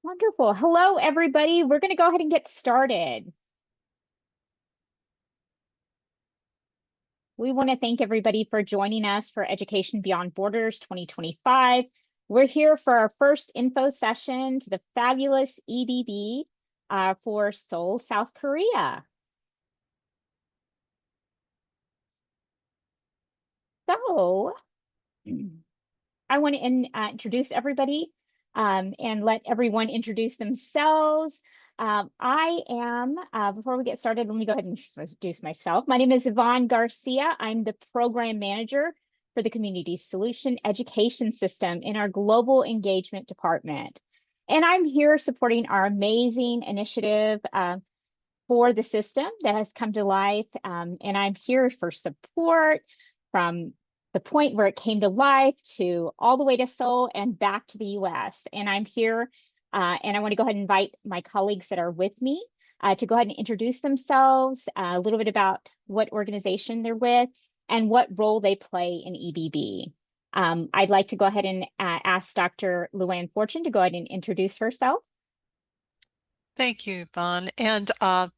Wonderful. Hello, everybody. We're going to go ahead and get started. We want to thank everybody for joining us for Education Beyond Borders 2025. We're here for our first info session to the fabulous EBB for Seoul, South Korea. So I want to introduce everybody and let everyone introduce themselves. I am, before we get started, let me go ahead and introduce myself. My name is Yvonne Garcia. I'm the program manager for the Community Solution Education System in our Global Engagement Department. And I'm here supporting our amazing initiative for the system that has come to life. And I'm here for support from the point where it came to life to all the way to Seoul and back to the US. And I'm here and I want to go ahead and invite my colleagues that are with me to go ahead and introduce themselves, a little bit about what organization they're with and what role they play in EBB. I'd like to go ahead and ask Dr. Luann Fortune to go ahead and introduce herself. Thank you, Yvonne. And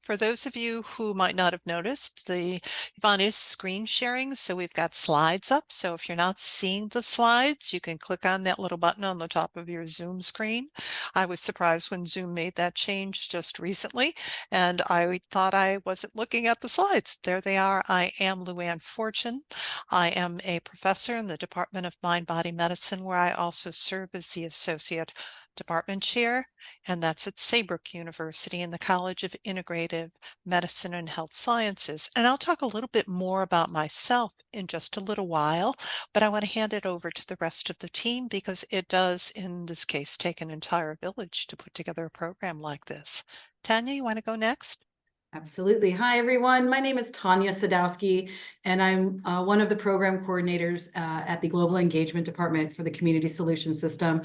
for those of you who might not have noticed, Yvonne is screen sharing, so we've got slides up. So if you're not seeing the slides, you can click on that little button on the top of your Zoom screen. I was surprised when Zoom made that change just recently, and I thought I wasn't looking at the slides. There they are. I am Luann Fortune. I am a professor in the Department of Mind-Body Medicine, where I also serve as the Associate Department Chair, and that's at Saybrook University in the College of Integrative Medicine and Health Sciences. And I'll talk a little bit more about myself in just a little while, but I want to hand it over to the rest of the team because it does, in this case, take an entire village to put together a program like this. Tanya, you want to go next? Absolutely. Hi, everyone. My name is Tanya Sadowski, and I'm one of the program coordinators at the Global Engagement Department for the Community Solution System.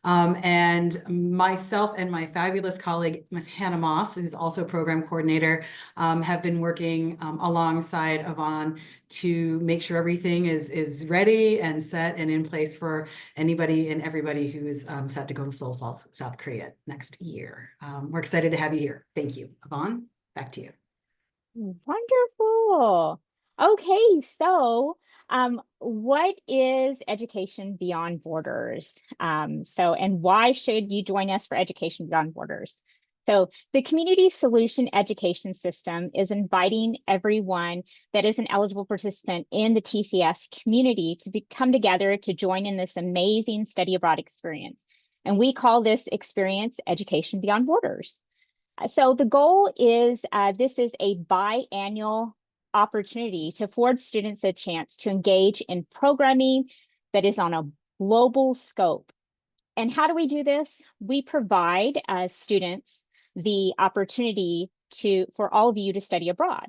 And myself and my fabulous colleague, Ms. Hannah Moss, who's also a program coordinator, have been working alongside Yvonne to make sure everything is ready and set and in place for anybody and everybody who is set to go to Seoul, South Korea next year. We're excited to have you here. Thank you. Yvonne, back to you. Wonderful. Okay, so what is Education Beyond Borders? And why should you join us for Education Beyond Borders? So the Community Solution Education System is inviting everyone that is an eligible participant in the TCS community to come together to join in this amazing study abroad experience. And we call this experience Education Beyond Borders. So the goal is this is a biannual opportunity to afford students a chance to engage in programming that is on a global scope. And how do we do this? We provide students the opportunity for all of you to study abroad.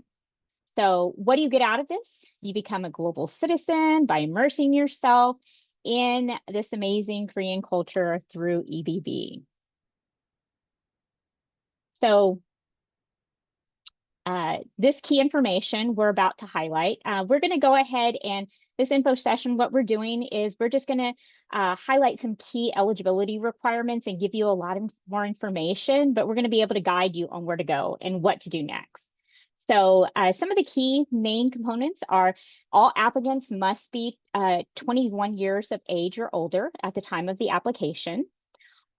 So what do you get out of this? You become a global citizen by immersing yourself in this amazing Korean culture through EBB. So this key information we're about to highlight, we're going to go ahead and this info session, what we're doing is we're just going to highlight some key eligibility requirements and give you a lot more information, but we're going to be able to guide you on where to go and what to do next. So some of the key main components are all applicants must be 21 years of age or older at the time of the application.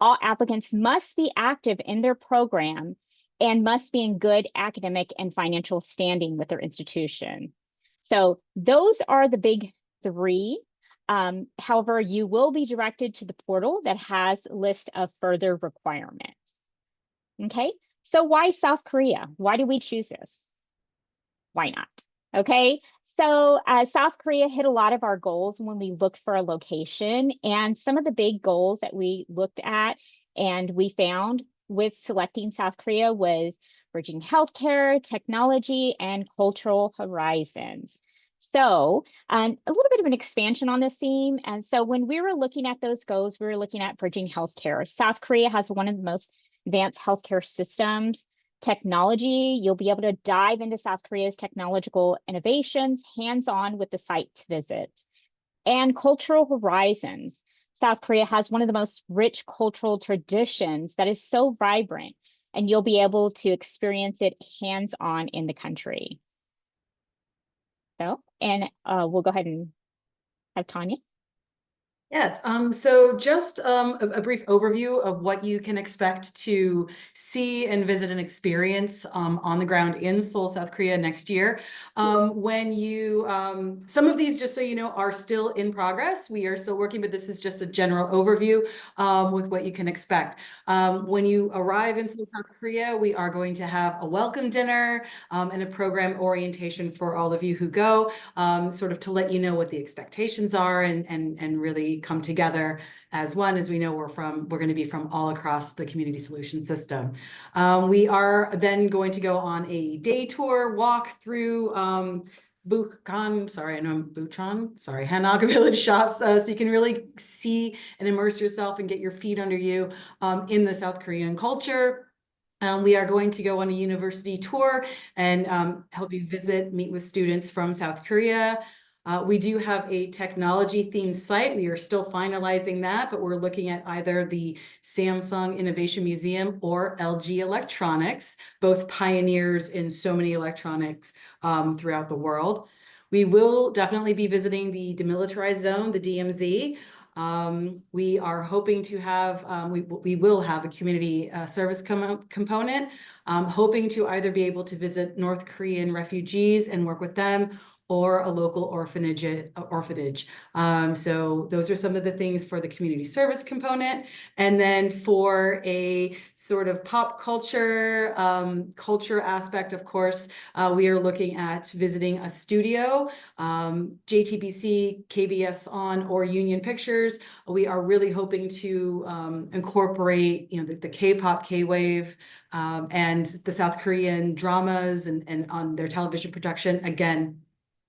All applicants must be active in their program and must be in good academic and financial standing with their institution. So those are the big three. However, you will be directed to the portal that has a list of further requirements. Okay, so why South Korea? Why do we choose this? Why not? Okay, so South Korea hit a lot of our goals when we looked for a location, and some of the big goals that we looked at and we found with selecting South Korea was bridging healthcare, technology, and cultural horizons. So a little bit of an expansion on this theme. And so when we were looking at those goals, we were looking at bridging healthcare. South Korea has one of the most advanced healthcare systems. Technology, you'll be able to dive into South Korea's technological innovations, hands-on with the site to visit. And cultural horizons. South Korea has one of the most rich cultural traditions that is so vibrant, and you'll be able to experience it hands-on in the country. So, and we'll go ahead and have Tanya. Yes, so just a brief overview of what you can expect to see and visit and experience on the ground in Seoul, South Korea next year. When you, some of these, just so you know, are still in progress. We are still working, but this is just a general overview with what you can expect. When you arrive in Seoul, South Korea, we are going to have a welcome dinner and a program orientation for all of you who go, sort of to let you know what the expectations are and really come together as one. As we know, we're going to be from all across the community solution system. We are then going to go on a day tour, walk through Buchan, sorry, I know I'm Buchan, sorry, Hanok Village shops, so you can really see and immerse yourself and get your feet under you in the South Korean culture. We are going to go on a university tour and help you meet with students from South Korea. We do have a technology themed site. We are still finalizing that, but we're looking at either the Samsung Innovation Museum or LG Electronics, both pioneers in so many electronics throughout the world. We will definitely be visiting the demilitarized zone, the DMZ. We are hoping to have, we will have a community service component, hoping to either be able to visit North Korean refugees and work with them, or a local orphanage. So those are some of the things for the community service component. And then for a sort of pop culture, culture aspect, of course, we are looking at visiting a studio, JTBC, KBS On, or Union Pictures. We are really hoping to incorporate, the K-pop, K-wave, and the South Korean dramas and on their television production. Again,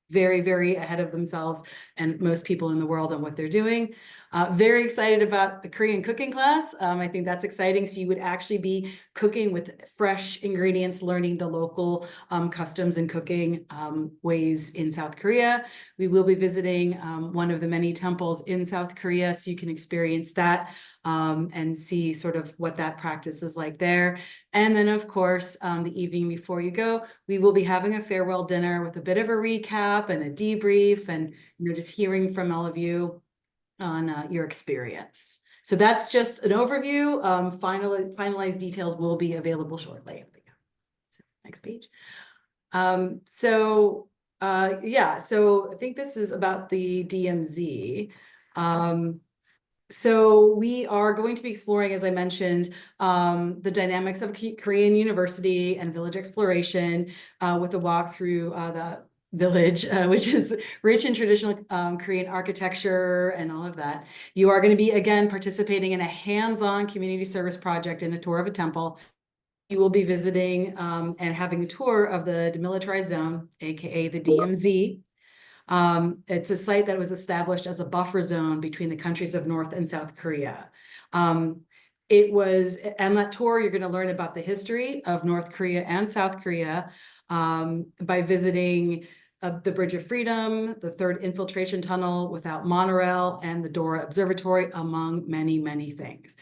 very, very ahead of themselves and most people in the world on what they're doing. Very excited about the Korean cooking class. I think that's exciting. So you would actually be cooking with fresh ingredients, learning the local customs and cooking ways in South Korea. We will be visiting one of the many temples in South Korea, so you can experience that and see sort of what that practice is like there. And then, of course, the evening before you go, we will be having a farewell dinner with a bit of a recap and a debrief, and just hearing from all of you on your experience. So that's just an overview. Finalized details will be available shortly. So, next page. Yeah, so I think this is about the DMZ. So we are going to be exploring, as I mentioned, the dynamics of Korean University and village exploration with a walk through the village, which is rich in traditional Korean architecture and all of that. You are going to be, again, participating in a hands-on community service project in a tour of a temple. You will be visiting and having a tour of the demilitarized zone, aka the DMZ. It's a site that was established as a buffer zone between the countries of North and South Korea. On that tour, you're going to learn about the history of North Korea and South Korea by visiting the Bridge of Freedom, the third infiltration tunnel without monorail, and the Dora Observatory, among many, many things.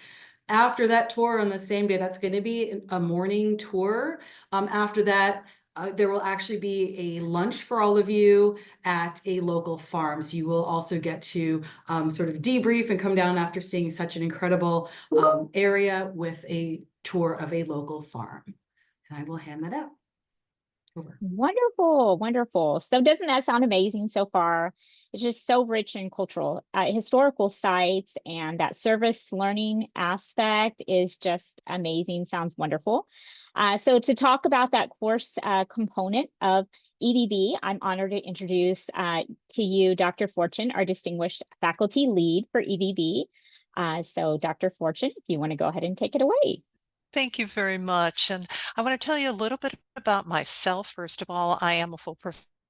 After that tour on the same day, that's going to be a morning tour. After that, there will actually be a lunch for all of you at a local farm. So you will also get to sort of debrief and come down after seeing such an incredible area with a tour of a local farm. And I will hand that out. Over. Wonderful, wonderful. So doesn't that sound amazing so far? It's just so rich in cultural, historical sites, and that service learning aspect is just amazing. Sounds wonderful. So to talk about that course component of EVB, I'm honored to introduce to you Dr. Fortune, our distinguished faculty lead for EVB. So Dr. Fortune, if you want to go ahead and take it away. Thank you very much. And I want to tell you a little bit about myself. First of all, I am a full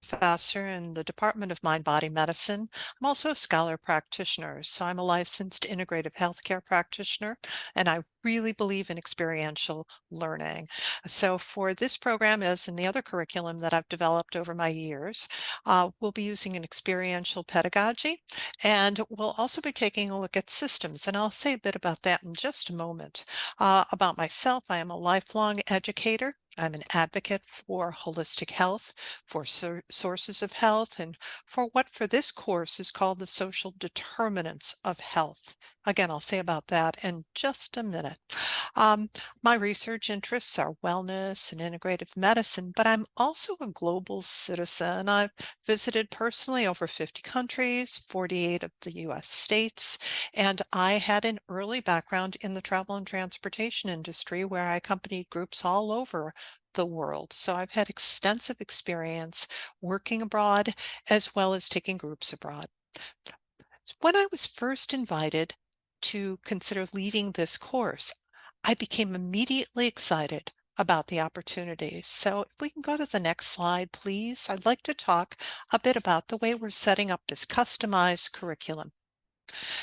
professor in the Department of Mind-Body Medicine. I'm also a scholar practitioner, so I'm a licensed integrative healthcare practitioner, and I really believe in experiential learning. So for this program, as in the other curriculum that I've developed over my years, we'll be using an experiential pedagogy, and we'll also be taking a look at systems, and I'll say a bit about that in just a moment. About myself, I am a lifelong educator. I'm an advocate for holistic health, for sources of health, and for what for this course is called the social determinants of health. Again, I'll say about that in just a minute. Um, my research interests are wellness and integrative medicine, but I'm also a global citizen. I've visited personally over 50 countries, 48 of the US states, and I had an early background in the travel and transportation industry where I accompanied groups all over the world. So I've had extensive experience working abroad as well as taking groups abroad. When I was first invited to consider leading this course, I became immediately excited about the opportunity. So if we can go to the next slide, please, I'd like to talk a bit about the way we're setting up this customized curriculum.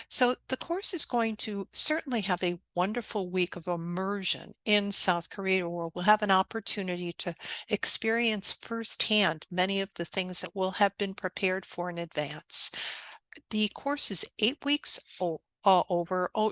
So the course is going to certainly have a wonderful week of immersion in South Korea, where we'll have an opportunity to experience firsthand many of the things that will have been prepared for in advance. The course is 8 weeks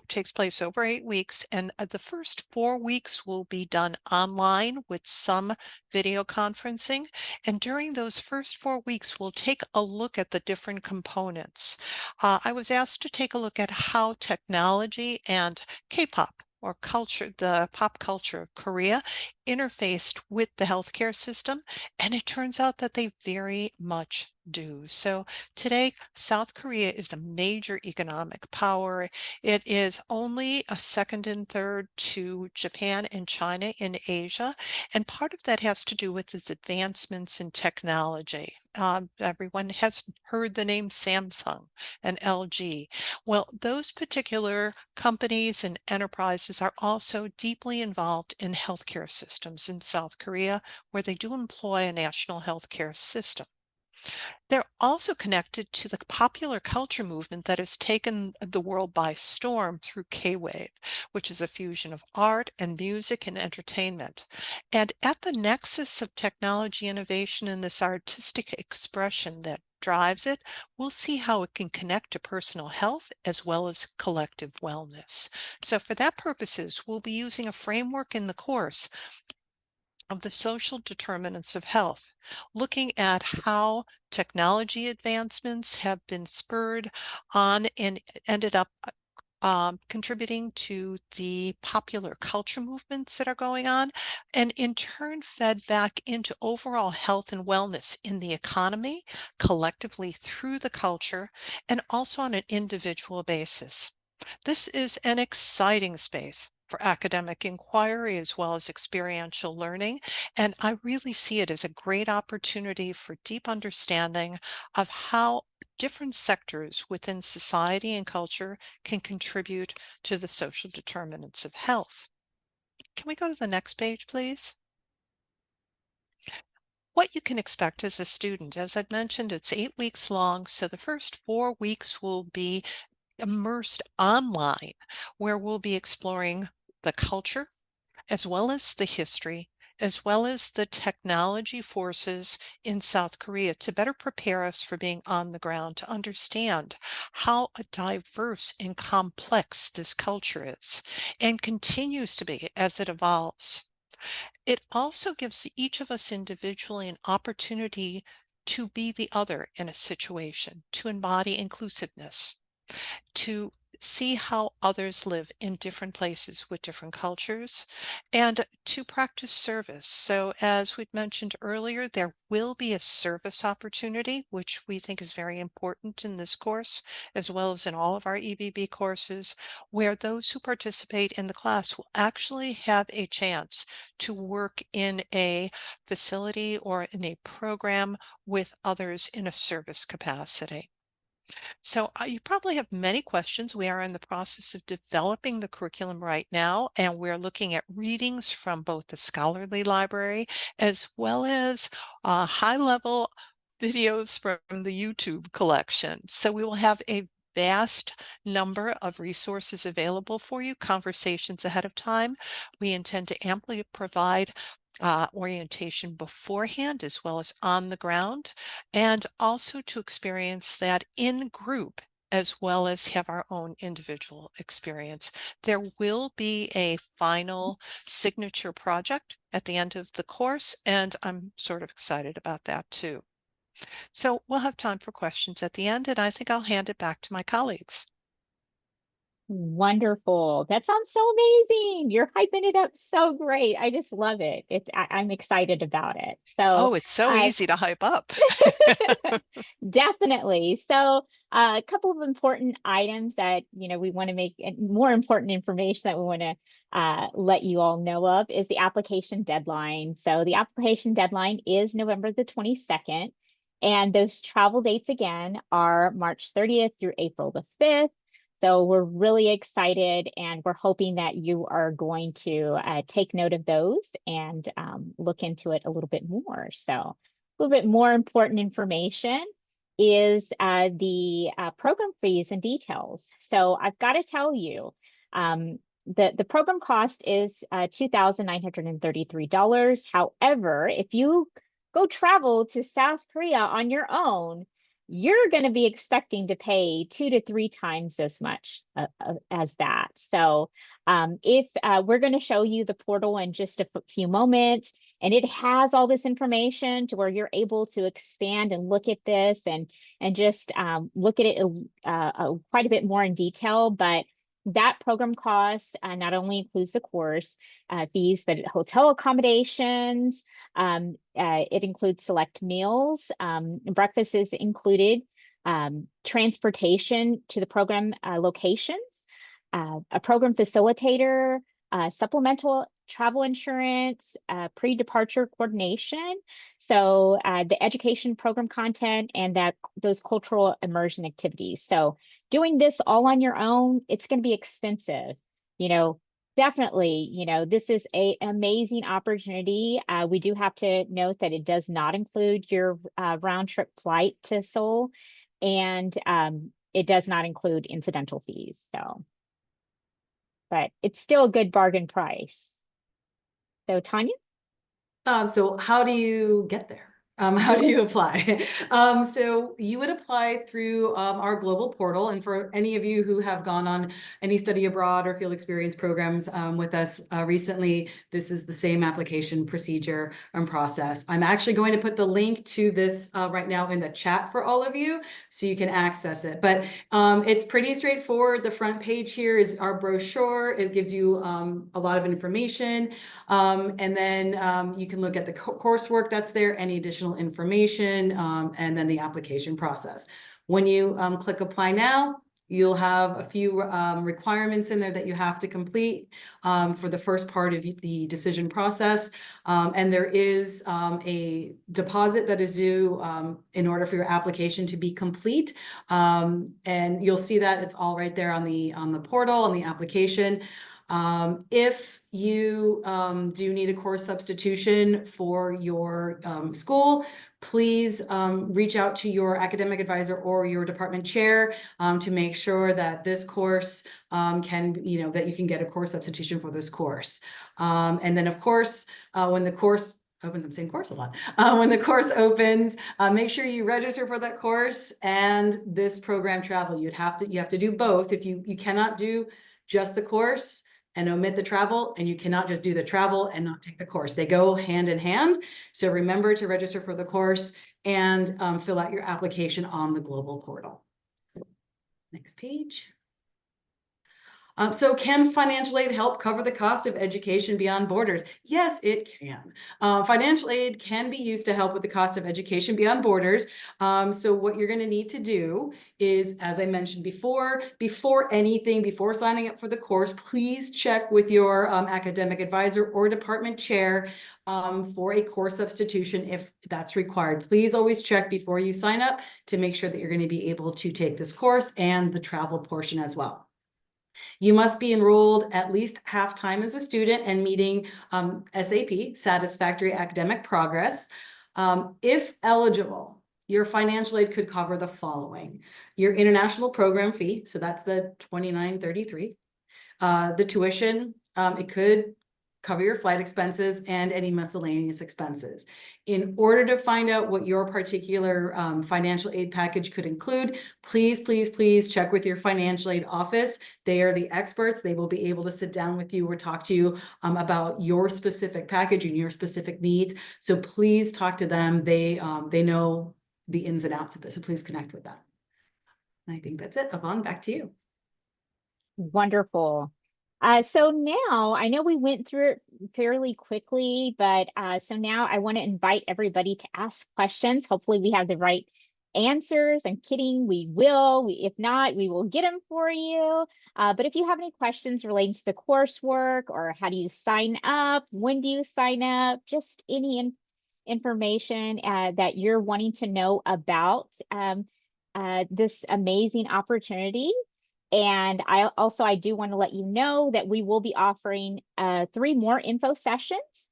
takes place over 8 weeks, and the first 4 weeks will be done online with some video conferencing. And during those first 4 weeks, we'll take a look at the different components. I was asked to take a look at how technology and K-pop or culture, the pop culture of Korea, interfaced with the healthcare system, and it turns out that they very much do. So today, South Korea is a major economic power. It is only a second and third to Japan and China in Asia. And part of that has to do with its advancements in technology. Everyone has heard the name Samsung and LG. Well, those particular companies and enterprises are also deeply involved in healthcare systems in South Korea, where they do employ a national healthcare system. They're also connected to the popular culture movement that has taken the world by storm through K-Wave, which is a fusion of art and music and entertainment. And at the nexus of technology innovation and this artistic expression that drives it, we'll see how it can connect to personal health as well as collective wellness. So for that purposes, we'll be using a framework in the course of the social determinants of health, looking at how technology advancements have been spurred on and ended up contributing to the popular culture movements that are going on, and in turn fed back into overall health and wellness in the economy, collectively through the culture, and also on an individual basis. This is an exciting space for academic inquiry as well as experiential learning, and I really see it as a great opportunity for deep understanding of how different sectors within society and culture can contribute to the social determinants of health. Can we go to the next page, please? What you can expect as a student, as I've mentioned, it's 8 weeks long, so the first 4 weeks will be immersed online, where we'll be exploring the culture, as well as the history, as well as the technology forces in South Korea to better prepare us for being on the ground, to understand how diverse and complex this culture is and continues to be as it evolves. It also gives each of us individually an opportunity to be the other in a situation, to embody inclusiveness, to see how others live in different places with different cultures, and to practice service. So, as we'd mentioned earlier, there will be a service opportunity, which we think is very important in this course, as well as in all of our EBB courses, where those who participate in the class will actually have a chance to work in a facility or in a program with others in a service capacity. So you probably have many questions. We are in the process of developing the curriculum right now, and we're looking at readings from both the scholarly library as well as high-level videos from the YouTube collection. So we will have a vast number of resources available for you, conversations ahead of time. We intend to amply provide orientation beforehand as well as on the ground, and also to experience that in group as well as have our own individual experience. There will be a final signature project at the end of the course, and I'm sort of excited about that too. So we'll have time for questions at the end, and I think I'll hand it back to my colleagues. Wonderful. That sounds so amazing. You're hyping it up so great. I just love it. I'm excited about it. So Oh, it's so easy to hype up. definitely. So a couple of important items that, we want to make, and more important information that we want to let you all know of is the application deadline. So the application deadline is November the 22nd. And those travel dates again are March 30th through April the 5th. So we're really excited, and we're hoping that you are going to take note of those and look into it a little bit more. So a little bit more important information is the program fees and details. So I've got to tell you, the program cost is $2,933. However, if you go travel to South Korea on your own, you're going to be expecting to pay 2 to 3 times as much as that. So if we're going to show you the portal in just a few moments, and it has all this information to where you're able to expand and look at this and just look at it quite a bit more in detail. But that program cost not only includes the course fees, but hotel accommodations. It includes select meals. Breakfast is included. Transportation to the program locations. A program facilitator. Supplemental travel insurance, pre-departure coordination. So the education program content and those cultural immersion activities. So doing this all on your own, it's going to be expensive. Definitely, this is an amazing opportunity. We do have to note that it does not include your round trip flight to Seoul, and it does not include incidental fees. So, but it's still a good bargain price. So Tanya? So how do you get there? How do you apply? So you would apply through our global portal. And for any of you who have gone on any study abroad or field experience programs with us recently, this is the same application procedure and process. I'm actually going to put the link to this right now in the chat for all of you so you can access it. But it's pretty straightforward. The front page here is our brochure. It gives you a lot of information. And then you can look at the coursework that's there, any additional information, and then the application process. When you click apply now, you'll have a few requirements in there that you have to complete for the first part of the decision process. And there is a deposit that is due in order for your application to be complete. And you'll see that it's all right there on the portal, on the application. If you do need a course substitution for your school, please reach out to your academic advisor or your department chair to make sure that this course that you can get a course substitution for this course. And then of course, when the course opens, I'm saying course a lot. When the course opens, make sure you register for that course and this program travel. You have to do both. If you cannot do just the course and omit the travel, and you cannot just do the travel and not take the course. They go hand in hand. So remember to register for the course and fill out your application on the global portal. Next page. So can financial aid help cover the cost of education beyond borders? Yes, it can. Financial aid can be used to help with the cost of education beyond borders. So what you're going to need to do is, as I mentioned before signing up for the course, please check with your academic advisor or department chair for a course substitution if that's required. Please always check before you sign up to make sure that you're going to be able to take this course and the travel portion as well. You must be enrolled at least half-time as a student and meeting SAP, Satisfactory Academic Progress. If eligible, your financial aid could cover the following. Your international program fee, so that's the $29.33. The tuition, it could cover your flight expenses and any miscellaneous expenses. In order to find out what your particular financial aid package could include, please, please, please check with your financial aid office. They are the experts. They will be able to sit down with you or talk to you about your specific package and your specific needs. So please talk to them. They know the ins and outs of this, so please connect with them. And I think that's it. Yvonne, back to you. Wonderful. So now I know we went through it fairly quickly, but so now I want to invite everybody to ask questions. Hopefully we have the right answers. I'm kidding, we will. If not, we will get them for you. But if you have any questions relating to the coursework or how do you sign up, when do you sign up, just any information that you're wanting to know about this amazing opportunity. And I do want to let you know that we will be offering 3 more info sessions.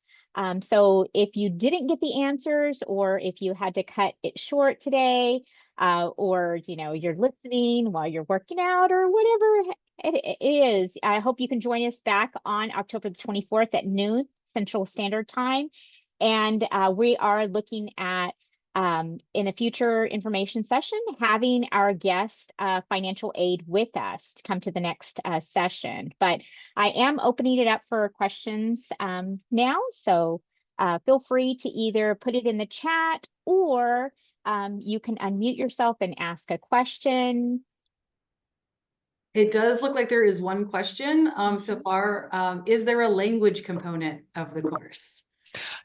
So if you didn't get the answers, or if you had to cut it short today, or you're listening while you're working out or whatever it is, I hope you can join us back on October the 24th at noon Central Standard Time. And we are looking at in a future information session, having our guest financial aid with us to come to the next session. But I am opening it up for questions now. So feel free to either put it in the chat, or you can unmute yourself and ask a question. It does look like there is one question so far. Is there a language component of the course?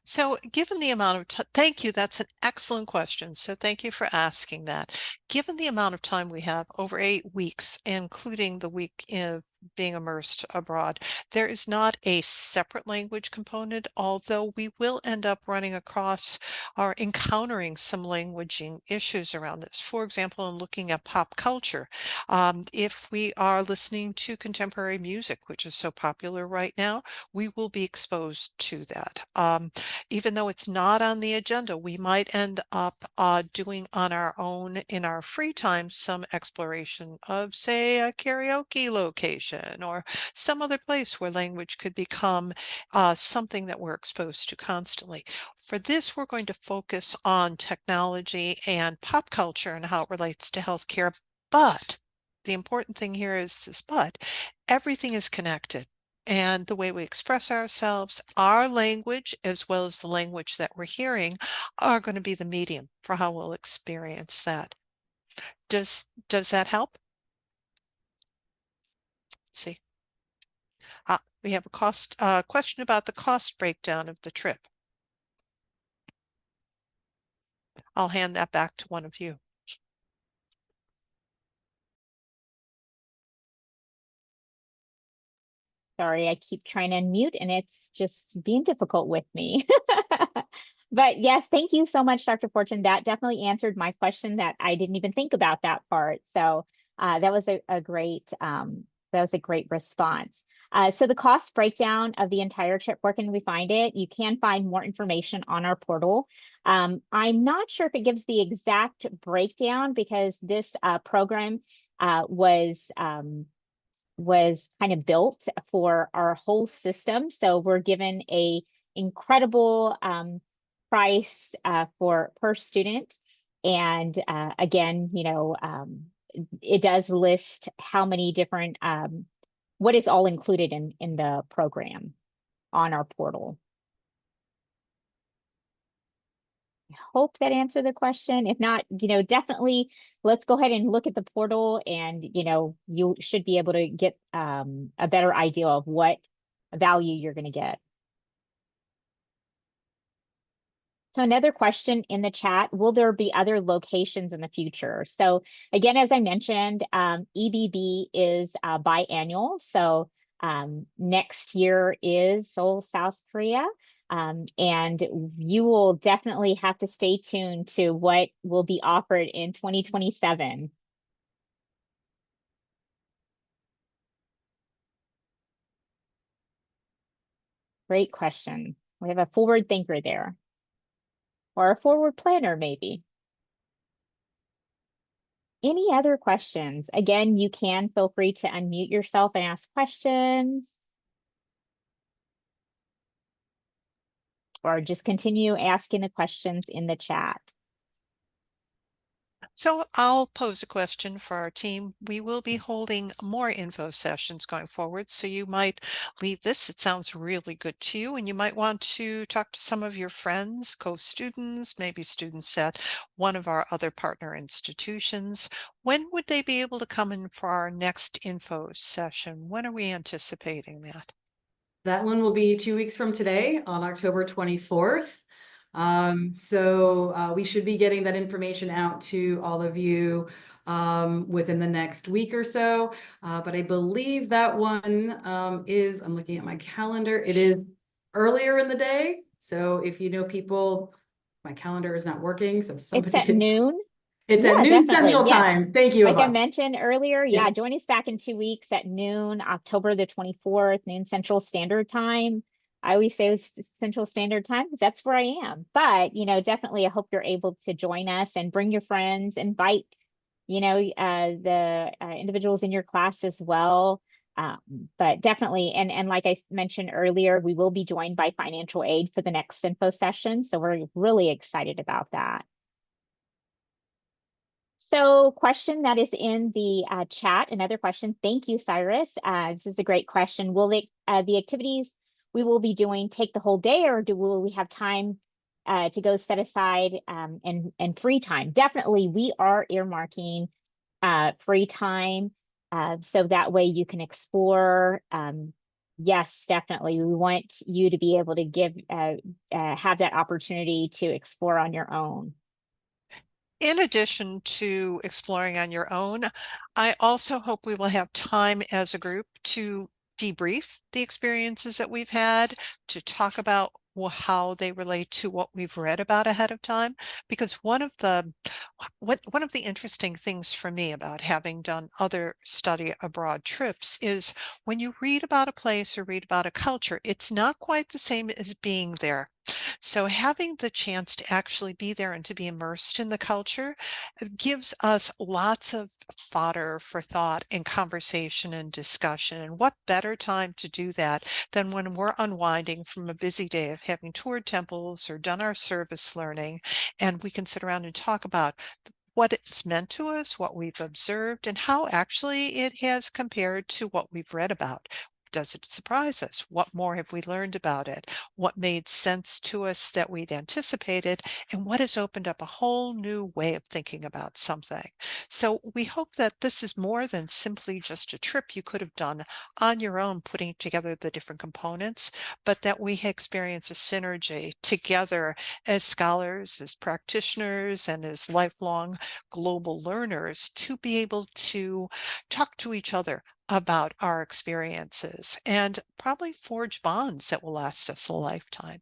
So given the amount of thank you, that's an excellent question. So thank you for asking that. Given the amount of time we have, over 8 weeks, including the week of being immersed abroad, there is not a separate language component, although we will end up running across or encountering some languaging issues around this. For example, in looking at pop culture, if we are listening to contemporary music, which is so popular right now, we will be exposed to that. Even though it's not on the agenda, we might end up doing on our own in our free time some exploration of, say, a karaoke location or some other place where language could become something that we're exposed to constantly. For this, we're going to focus on technology and pop culture and how it relates to healthcare. But the important thing here is this, but everything is connected. And the way we express ourselves, our language, as well as the language that we're hearing, are going to be the medium for how we'll experience that. Does that help? Let's see. We have a question about the cost breakdown of the trip. I'll hand that back to one of you. Sorry, I keep trying to unmute and it's just being difficult with me. But yes, thank you so much, Dr. Fortune. That definitely answered my question that I didn't even think about that part. So that was a great response. So the cost breakdown of the entire trip, where can we find it? You can find more information on our portal. I'm not sure if it gives the exact breakdown, because this program was kind of built for our whole system. So we're given a incredible price for per student. And again, it does list how many different, what is all included in the program on our portal. I hope that answered the question. If not, definitely let's go ahead and look at the portal, and you should be able to get a better idea of what value you're going to get. So another question in the chat, will there be other locations in the future? So again, as I mentioned, EBB is biannual. So next year is Seoul, South Korea. And you will definitely have to stay tuned to what will be offered in 2027. Great question. We have a forward thinker there, or a forward planner, maybe. Any other questions? Again, you can feel free to unmute yourself and ask questions. Or just continue asking the questions in the chat. So I'll pose a question for our team. We will be holding more info sessions going forward. So you might leave this. It sounds really good to you. And you might want to talk to some of your friends, co-students, maybe students at one of our other partner institutions. When would they be able to come in for our next info session? When are we anticipating that? That one will be 2 weeks from today on October 24th. So we should be getting that information out to all of you within the next week or so. But I believe that one is, I'm looking at my calendar, it is earlier in the day. So if you know people, my calendar is not working, so It's somebody at could. noon. It's at Yeah, noon definitely. Central Yes. Time. Thank you, Like I Yvonne. mentioned earlier, Yeah. yeah, join us back in 2 weeks at noon, October the 24th, noon Central Standard Time. I always say Central Standard Time because that's where I am. But, you know, definitely I hope you're able to join us and bring your friends, invite, you know, the individuals in your class as well. But definitely, and like I mentioned earlier, we will be joined by financial aid for the next info session. So we're really excited about that. So question that is in the chat, another question. Thank you, Cyrus. This is a great question. Will the activities we will be doing take the whole day, or will we have time to go set aside and free time? Definitely, we are earmarking free time so that way you can explore. Yes, definitely. We want you to be able to have that opportunity to explore on your own. In addition to exploring on your own, I also hope we will have time as a group to debrief the experiences that we've had, to talk about how they relate to what we've read about ahead of time. Because one of the interesting things for me about having done other study abroad trips is when you read about a place or read about a culture, it's not quite the same as being there. So having the chance to actually be there and to be immersed in the culture gives us lots of fodder for thought and conversation and discussion. And what better time to do that than when we're unwinding from a busy day of having toured temples or done our service learning, and we can sit around and talk about what it's meant to us, what we've observed, and how actually it has compared to what we've read about. Does it surprise us? What more have we learned about it? What made sense to us that we'd anticipated? And what has opened up a whole new way of thinking about something? So we hope that this is more than simply just a trip you could have done on your own, putting together the different components, but that we experience a synergy together as scholars, as practitioners, and as lifelong global learners to be able to talk to each other about our experiences and probably forge bonds that will last us a lifetime.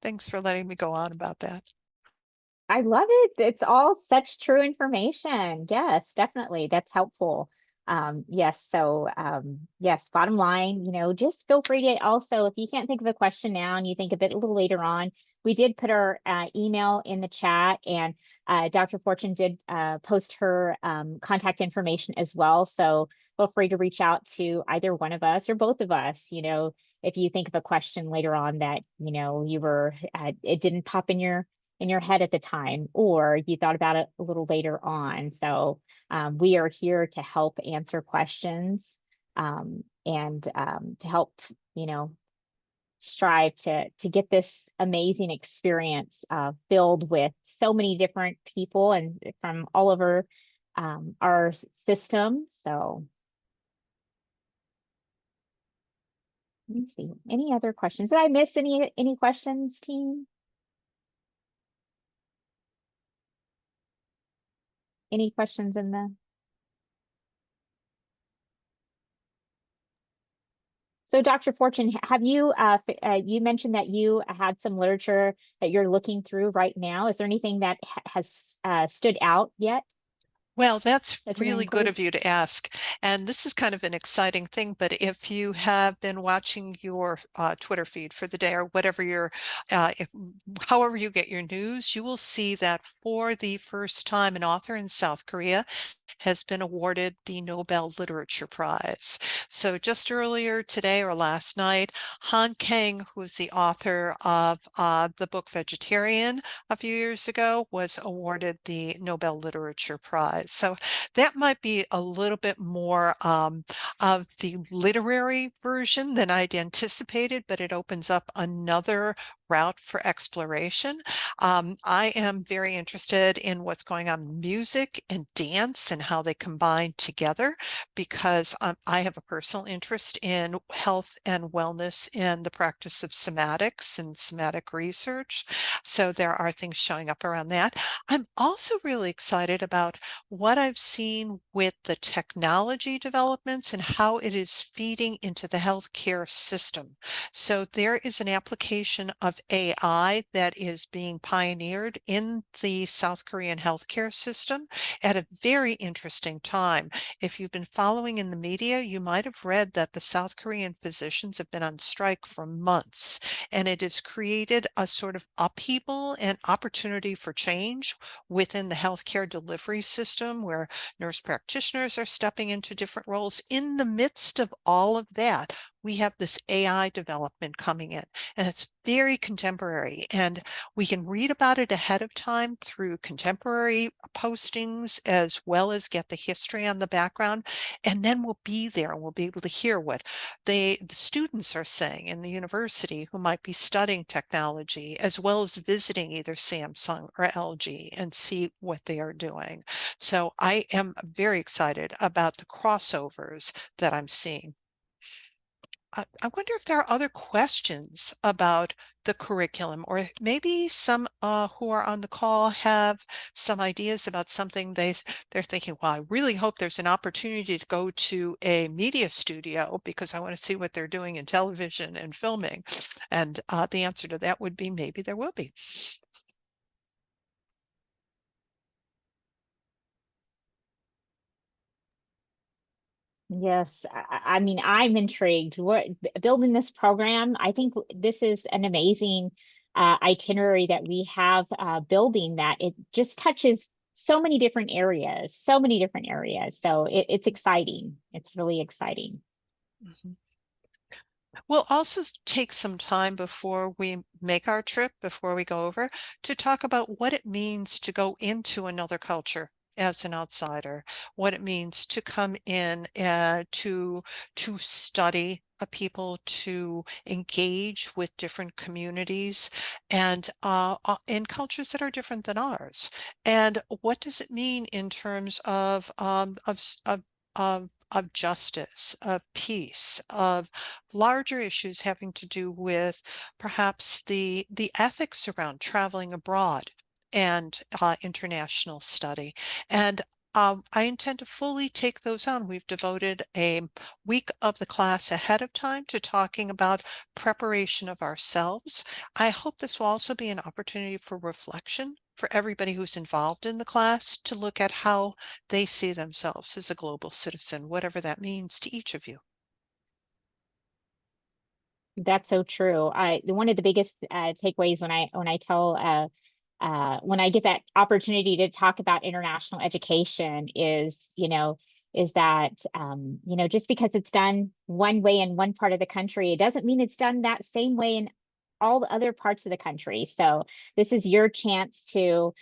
Thanks for letting me go on about that. I love it. It's all such true information. Yes, definitely. That's helpful. Yes. So, yes, bottom line, you know, just feel free to also, if you can't think of a question now and you think of it a little later on, we did put our email in the chat, and Dr. Fortune did post her contact information as well. So feel free to reach out to either one of us or both of us, you know, if you think of a question later on that, you know, it didn't pop in your head at the time, or you thought about it a little later on. So we are here to help answer questions and to help, you know, strive to get this amazing experience filled with so many different people and from all over our system. So let me see. Any other questions? Did I miss any questions, team? Any questions in the? So Dr. Fortune, have you, you mentioned that you had some literature that you're looking through right now. Is there anything that has stood out yet? Well, that's that you're going to really good include? of you to ask. And this is kind of an exciting thing, but if you have been watching your Twitter feed for the day or whatever your, however you get your news, you will see that for the first time, an author in South Korea has been awarded the Nobel Literature Prize. So just earlier today or last night, Han Kang, who's the author of the book Vegetarian a few years ago, was awarded the Nobel Literature Prize. So that might be a little bit more of the literary version than I'd anticipated, but it opens up another route for exploration. I am very interested in what's going on in music and dance and how they combine together because I have a personal interest in health and wellness and the practice of somatics and somatic research. So there are things showing up around that. I'm also really excited about what I've seen with the technology developments and how it is feeding into the healthcare system. So there is an application of AI that is being pioneered in the South Korean healthcare system at a very interesting time. If you've been following in the media, you might have read that the South Korean physicians have been on strike for months, and it has created a sort of upheaval and opportunity for change within the healthcare delivery system where nurse practitioners are stepping into different roles. In the midst of all of that, we have this AI development coming in, and it's very contemporary. And we can read about it ahead of time through contemporary postings, as well as get the history on the background. And then we'll be there and we'll be able to hear what the students are saying in the university who might be studying technology, as well as visiting either Samsung or LG and see what they are doing. So I am very excited about the crossovers that I'm seeing. I wonder if there are other questions about the curriculum, or maybe some who are on the call have some ideas about something they're thinking, well, I really hope there's an opportunity to go to a media studio because I want to see what they're doing in television and filming. And the answer to that would be maybe there will be. Yes, I mean, I'm intrigued. Building this program, I think this is an amazing itinerary that we have building that it just touches so many different areas, so many different areas. So it's exciting. It's really exciting. Mhm. We'll also take some time before we make our trip, before we go over, to talk about what it means to go into another culture as an outsider, what it means to come in to study a people, to engage with different communities and in cultures that are different than ours. And what does it mean in terms of justice, of peace, of larger issues having to do with perhaps the ethics around traveling abroad and international study. And I intend to fully take those on. We've devoted a week of the class ahead of time to talking about preparation of ourselves. I hope this will also be an opportunity for reflection for everybody who's involved in the class to look at how they see themselves as a global citizen, whatever that means to each of you. That's so true. One of the biggest takeaways when I tell when I get that opportunity to talk about international education is, is that just because it's done one way in one part of the country, it doesn't mean it's done that same way in all the other parts of the country. So this is your chance to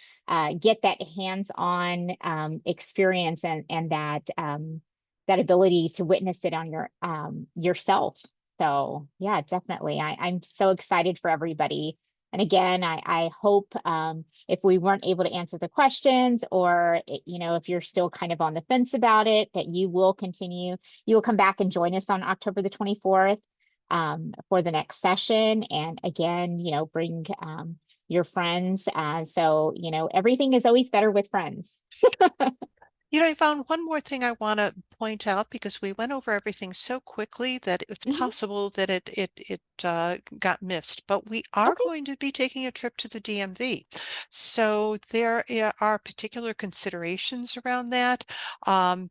get that hands-on experience and that ability to witness it on yourself. So yeah, definitely. I'm so excited for everybody. And again, I hope if we weren't able to answer the questions or, if you're still kind of on the fence about it, that you will come back and join us on October the 24th for the next session. And again, bring your friends. So, everything is always better with friends. I found one more thing I want to point out, because we went over everything so quickly that it's Mhm. possible that it got missed, but we are Okay. going to be taking a trip to the DMV. So there are particular considerations around that.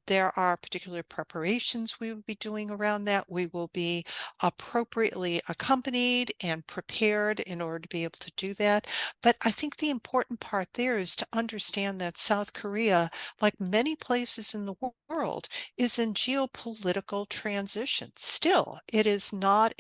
There are particular preparations we will be doing around that. We will be appropriately accompanied and prepared in order to be able to do that. But I think the important part there is to understand that South Korea, like many places in the world, is in geopolitical transition. Still, it is not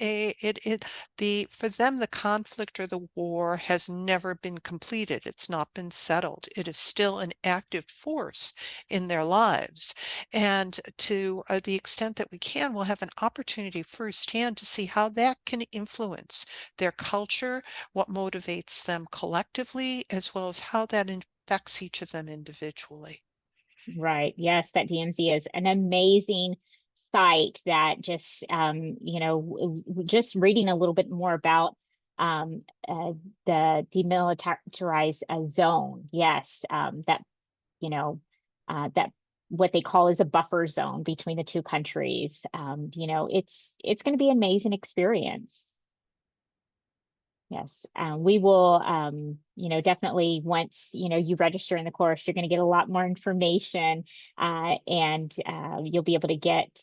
for them, the conflict or the war has never been completed. It's not been settled. It is still an active force in their lives. And to the extent that we can, we'll have an opportunity firsthand to see how that can influence their culture, what motivates them collectively, as well as how that affects each of them individually. Right. Yes, that DMZ is an amazing site that just, just reading a little bit more about um, uh, the demilitarized zone. Yes, you know, that what they call is a buffer zone between the two countries. It's going to be an amazing experience. Yes, we will, definitely once, you register in the course, you're going to get a lot more information, and you'll be able to get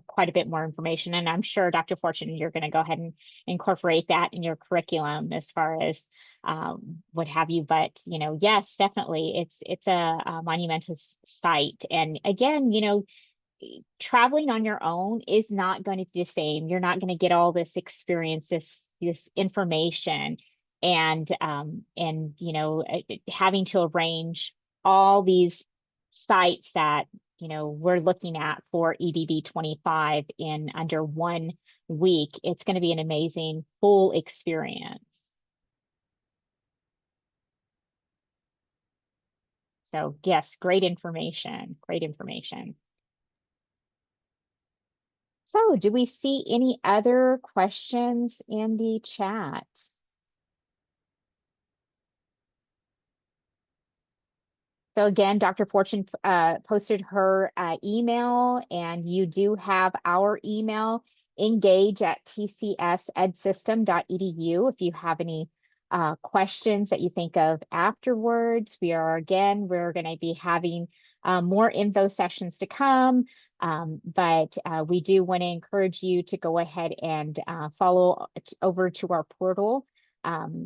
quite a bit more information. And I'm sure, Dr. Fortune, you're going to go ahead and incorporate that in your curriculum as far as what have you. But, yes, definitely, it's a monumental site. And again, traveling on your own is not going to be the same. You're not going to get all this experience, this information, and having to arrange all these sites that we're looking at for EBB 25 in under 1 week. It's going to be an amazing full experience. So yes, great information. Great information. So, do we see any other questions in the chat? So again, Dr. Fortune posted her email, and you do have our email, engage@tcsedsystem.edu. If you have any questions that you think of afterwards, we're going to be having more info sessions to come. But we do want to encourage you to go ahead and follow over to our portal.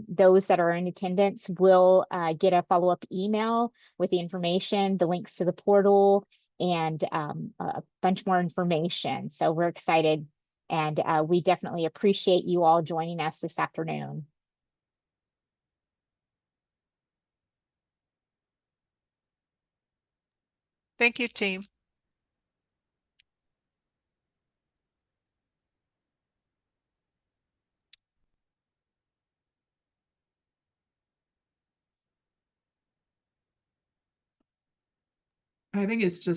Those that are in attendance will get a follow-up email with the information, the links to the portal, and a bunch more information. So we're excited, and we definitely appreciate you all joining us this afternoon. Thank you, team. I think it's just